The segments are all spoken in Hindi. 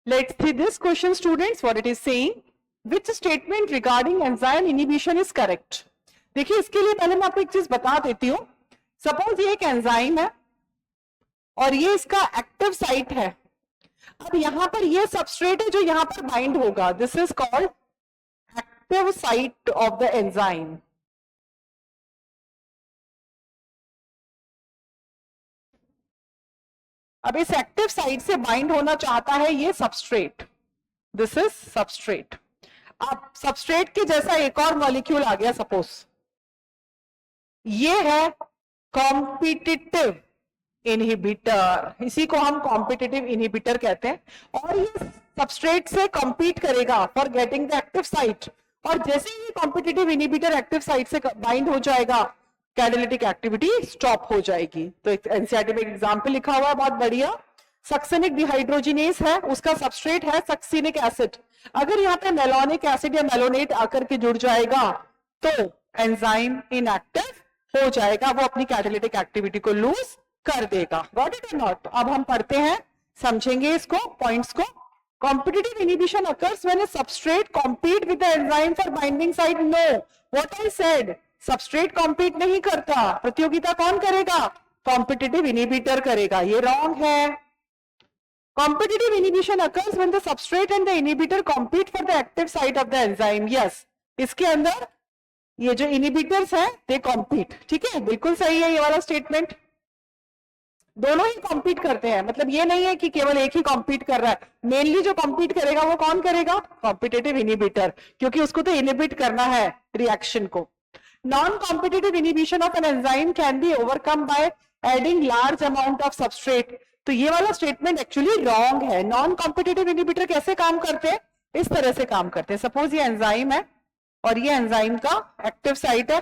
Let's see this question, students, what it is saying. Which statement regarding enzyme inhibition is correct? देखिए, इसके लिए पहले मैं आपको एक चीज बता देती हूँ. सपोज ये एक एंजाइम है और ये इसका एक्टिव साइट है. अब यहां पर ये सबस्ट्रेट है जो यहां पर बाइंड होगा. This is called active site of the enzyme. अब इस एक्टिव साइट से बाइंड होना चाहता है ये सबस्ट्रेट. This is substrate. अब सबस्ट्रेट के जैसा एक और मॉलिक्यूल आ गया. सपोज ये है कॉम्पिटिटिव इनहिबिटर. इसी को हम कॉम्पिटिटिव इनहिबिटर कहते हैं. और ये सबस्ट्रेट से कॉम्पीट करेगा for getting the active site. और जैसे ही कॉम्पिटिटिव इनहिबिटर एक्टिव साइट से बाइंड हो जाएगा, कैटालिटिक एक्टिविटी स्टॉप हो जाएगी. तो एक एनसीईआरटी में एग्जांपल लिखा हुआ है बहुत बढ़िया. सक्सेनिक डिहाइड्रोजिनेस है, उसका सबस्ट्रेट है सक्सिनिक एसिड. अगर यहाँ पे मेलोनिक एसिड या मेलोनेट आकर के जुड़ जाएगा तो एंजाइम इनएक्टिव हो जाएगा, वो अपनी कैटालिटिक एक्टिविटी को लूज कर देगा. गॉट इट और नॉट? अब हम पढ़ते हैं, समझेंगे इसको, पॉइंट्स को. Competitive inhibition occurs when a substrate compete with the enzyme for binding site. No, what I said, substrate compete नहीं करता. प्रतियोगिता कौन करेगा? Competitive inhibitor करेगा. ये wrong है. Competitive inhibition occurs when the substrate and the inhibitor compete for the active site of the enzyme. Yes, इसके अंदर ये जो inhibitors हैं, they compete. ठीक है, बिल्कुल सही है ये वाला स्टेटमेंट. दोनों ही कॉम्पीट करते हैं. मतलब ये नहीं है कि केवल एक ही कॉम्पीट कर रहा है. मेनली जो कॉम्पीट करेगा वो कौन करेगा? कॉम्पिटिटिव इनहिबिटर, क्योंकि उसको तो इनहिबिट करना है रिएक्शन को. Non competitive inhibition of an enzyme can be overcome by adding large amount of substrate. तो ये वाला स्टेटमेंट एक्चुअली रॉन्ग है. नॉन कॉम्पिटिटिव इनहिबिटर कैसे काम करते हैं? इस तरह से काम करते हैं. सपोज ये एंजाइम है और ये एंजाइम का एक्टिव साइट है.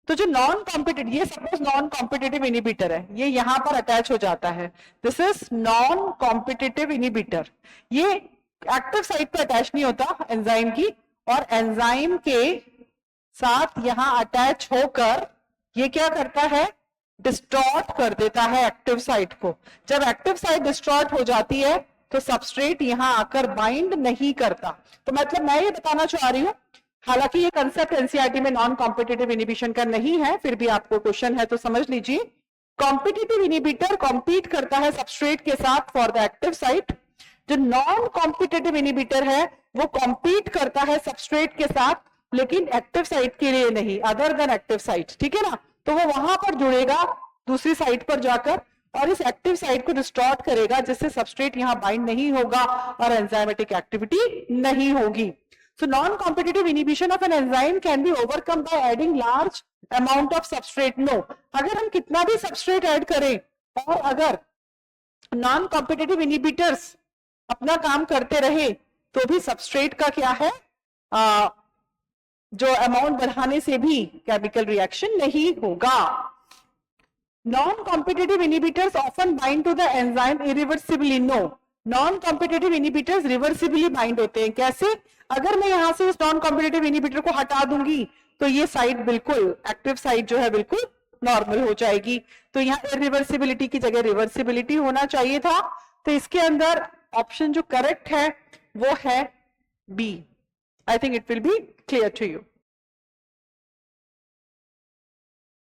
तो जो नॉन कॉम्पिटिटिव, ये सपोज नॉन कॉम्पिटिटिव इनहिबिटर है, ये यहां पर अटैच हो जाता है. This is non competitive inhibitor. ये एक्टिव साइट पे अटैच नहीं होता एंजाइम की, और एंजाइम के साथ यहां अटैच होकर ये क्या करता है? डिस्टॉर्ट कर देता है एक्टिव साइट को. जब एक्टिव साइट डिस्टॉर्ट हो जाती है तो सबस्ट्रेट यहां आकर बाइंड नहीं करता. तो मतलब मैं ये बताना चाह रही हूं, हालांकि ये कंसेप्ट एनसीईआरटी में नॉन कॉम्पिटिटिव इनहिबिशन का नहीं है, फिर भी आपको क्वेश्चन है तो समझ लीजिए. कॉम्पिटिटिव इनहिबिटर कॉम्पीट करता है सबस्ट्रेट के साथ फॉर द एक्टिव साइट. जो नॉन कॉम्पिटिटिव इनहिबिटर है वो कॉम्पीट करता है सबस्ट्रेट के साथ, लेकिन एक्टिव साइट के लिए नहीं, अदर देन एक्टिव साइट. ठीक है ना? तो वो वहां पर जुड़ेगा दूसरी साइट पर जाकर और इस एक्टिव साइट को डिस्टॉर्ट करेगा, जिससे सबस्ट्रेट यहां बाइंड नहीं होगा और एंजाइमेटिक एक्टिविटी नहीं होगी. So non-competitive inhibition of an enzyme can be overcome by adding large amount of substrate. No, अगर हम कितना भी substrate ऐड करें और अगर non-competitive inhibitors अपना काम करते रहे तो भी substrate का क्या है, जो अमाउंट बढ़ाने से भी केमिकल रिएक्शन नहीं होगा. Non-competitive inhibitors often bind to the enzyme irreversibly. No, non competitive inhibitors reversibly bind होते हैं. कैसे? अगर मैं यहां से इस नॉन कॉम्पिटिटिव इनहिबिटर को हटा दूंगी तो ये साइट बिल्कुल, एक्टिव साइट जो है बिल्कुल नॉर्मल हो जाएगी. तो यहाँ इरिवर्सिबिलिटी की जगह रिवर्सिबिलिटी होना चाहिए था. तो इसके अंदर ऑप्शन जो करेक्ट है वो है B. I think it will be clear to you.